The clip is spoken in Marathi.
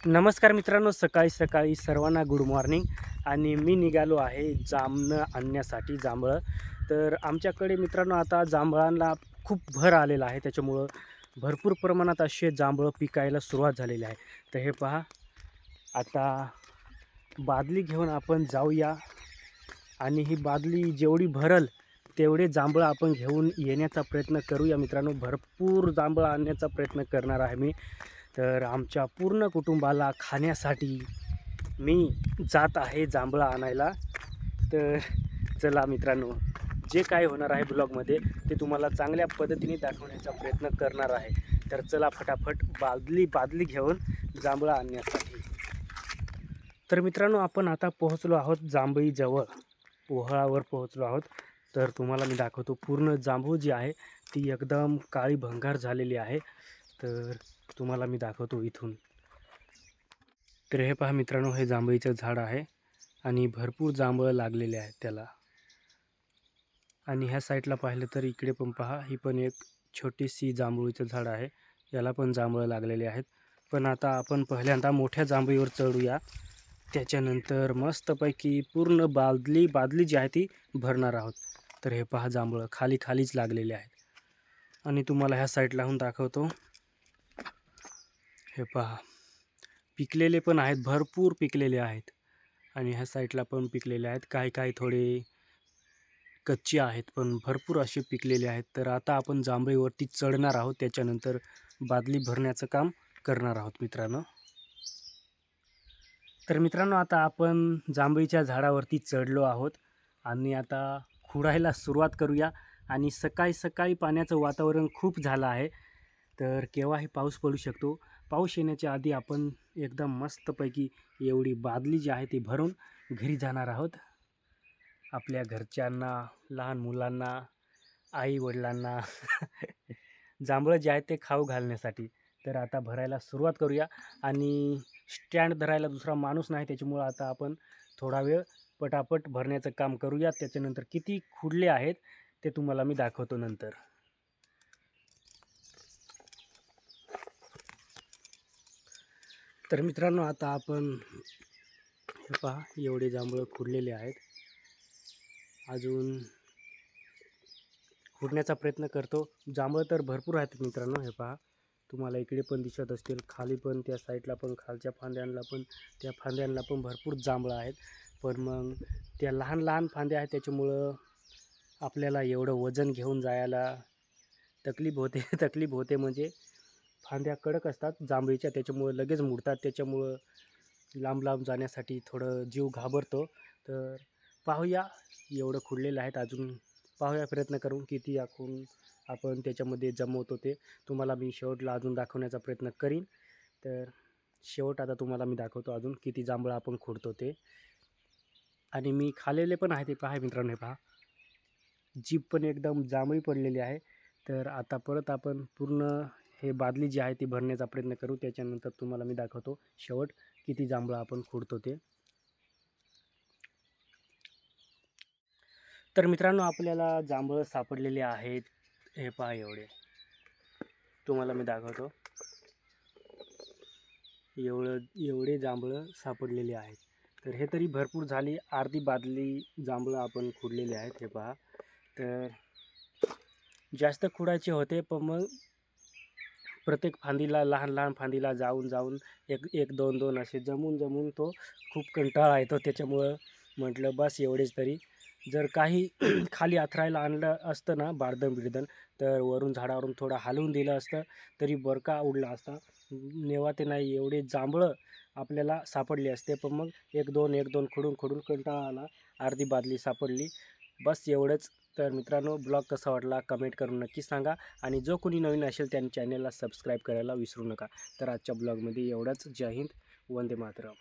नमस्कार मित्रांनो, सकाळी सकाळी सर्वांना गुड मॉर्निंग. आणि मी निघालो आहे जांभळं आणण्यासाठी, जांभळं. तर आमच्याकडे मित्रांनो आता जांभळांना खूप भर आलेला आहे, त्याच्यामुळं भरपूर प्रमाणात असे जांभळं पिकायला सुरुवात झालेली आहे. तर हे पहा, आता बादली घेऊन आपण जाऊया आणि ही बादली जेवढी भरल तेवढे जांभळं आपण घेऊन येण्याचा प्रयत्न करूया मित्रांनो. भरपूर जांभळं आणण्याचा प्रयत्न करणार आहे मी. तर आमच्या पूर्ण कुटुंबाला खाण्यासाठी मी जात आहे जांभळं आणायला. तर चला मित्रांनो, जे काय होणार आहे ब्लॉगमध्ये ते तुम्हाला चांगल्या पद्धतीने दाखवण्याचा प्रयत्न करणार आहे. तर चला फटाफट बादली बादली घेऊन जांभळं आणण्यासाठी. तर मित्रांनो, आपण आता पोहोचलो आहोत जांभळीजवळ, पोहळावर पोहोचलो आहोत. तर तुम्हाला मी दाखवतो, पूर्ण जांभूळ जी आहे ती एकदम काळी भंगार झालेली आहे. तर तुम्हाला मी दाखवतो इथून. तर हे पहा मित्रांनो, हे जांभळीचं झाड आहे आणि भरपूर जांभळं लागलेले आहेत त्याला. आणि ह्या साईडला पाहिलं तर इकडे पण पहा, ही पण एक छोटीशी जांभूळीचं झाड आहे, याला पण जांभळं लागलेले आहेत. पण आता आपण पहिल्यांदा मोठ्या जांभळीवर चढूया, त्याच्यानंतर मस्तपैकी पूर्ण बादली बादली जी आहे ती भरणार आहोत. तर हे पहा, जांभळं खाली खालीच लागलेले आहेत. आणि तुम्हाला ह्या साईडलाहून दाखवतो, हे पहा पिकलेले पण आहेत, भरपूर पिकलेले आहेत. आणि ह्या साईडला पण पिकलेले आहेत, काही काही थोडे कच्चे आहेत, पण भरपूर असे पिकलेले आहेत. तर आता आपण जांभळीवरती चढणार आहोत, त्याच्यानंतर बादली भरण्याचं काम करणार आहोत मित्रांनो. तर मित्रांनो, आता आपण जांभळीच्या झाडावरती चढलो आहोत आणि आता खुडायला सुरुवात करूया. आणि सकाळी सकाळी पाण्याचं वातावरण खूप झालं आहे, तर केव्हाही पाऊस पडू शकतो. पाऊस येण्याच्या आधी आपण एकदम मस्तपैकी एवढी बादली जी आहे ती भरून घरी जाणार आहोत. आपल्या घरच्यांना, लहान मुलांना, आई-वडिलांना जांभळं जे आहेत ते खाऊ घालण्यासाठी. तर आता भरायला सुरुवात करूया. आणि स्टँड धरायला दुसरा माणूस नाही, त्याच्यामुळं आता आपण थोडा वेळ पटापट भरण्याचं काम करूया. त्याच्यानंतर किती खुडले आहेत ते तुम्हाला मी दाखवतो नंतर. तर मित्रांनो, आता आपण हे पहा, एवढे जांभळं खुडलेले आहेत. अजून खुडण्याचा प्रयत्न करतो. जांभळं तर भरपूर आहेत मित्रांनो, हे पहा तुम्हाला इकडे पण दिसत असतील, खाली पण, त्या साईडला पण, खालच्या फांद्यांना पण, त्या फांद्यांना पण भरपूर जांभळं आहेत. पण मग त्या लहान लहान फांद्या आहेत, त्याच्यामुळं आपल्याला एवढं वजन घेऊन जायला तकलीफ होते. तकलीफ होते म्हणजे फांद्या कडक असतात जांभळीच्या, त्याच्यामुळं लगेच मुडतात, त्याच्यामुळं लांब लांब जाण्यासाठी थोडं जीव घाबरतो. तर पाहूया, एवढं खुडलेलं आहेत, अजून पाहूया प्रयत्न करून किती आखून आपण त्याच्यामध्ये जमवतो ते तुम्हाला मी शेवटला अजून दाखवण्याचा प्रयत्न करीन. तर शेवट आता तुम्हाला मी दाखवतो अजून किती जांभळं आपण खुडतो ते. आणि मी खाल्लेले पण आहे ते पहा मित्रांनो, हे पहा जीभ पण एकदम जांभळी पडलेली आहे. तर आता परत आपण पूर्ण हे बादली जी आहे ती भरण्याचा प्रयत्न करू, त्याच्यानंतर तुम्हाला मी दाखवतो शेवट किती जांभळं आपण खुडतो ते. तर मित्रांनो, आपल्याला जांभळं सापडलेले आहेत, हे पहा एवढे तुम्हाला मी दाखवतो. एवढे जांभळं सापडलेले आहेत. तर हे तरी भरपूर झाली, अर्धी बादली जांभळं आपण खुडलेले आहेत, हे पहा. तर जास्त खुडायचे होते, पण मग प्रत्येक फांदीला, लहान लहान फांदीला जाऊन जाऊन एक एक दोन दोन असे जमून जमून तो खूप कंटाळा येतो. त्याच्यामुळं म्हटलं बस एवढेच तरी. जर काही खाली आथरायला आणलं असतं ना बारदन बिरदन, तर वरून झाडावरून थोडं हलवून दिलं असतं तरी बरका उडला असता. नेवाते नाही एवढे जांभळं आपल्याला सापडले असते, पण मग एक दोन खुडून खुडून कंटाळा आला, अर्धी बादली सापडली, बस एवढंच. तर मित्रांनो, ब्लॉग कसा वाटला कमेंट करून नक्की सांगा. आणि जो कोणी नवीन असेल त्यांनी चॅनलला सबस्क्राईब करायला विसरू नका. तर आजच्या ब्लॉगमध्ये एवढंच. जय हिंद, वंदे मातरम.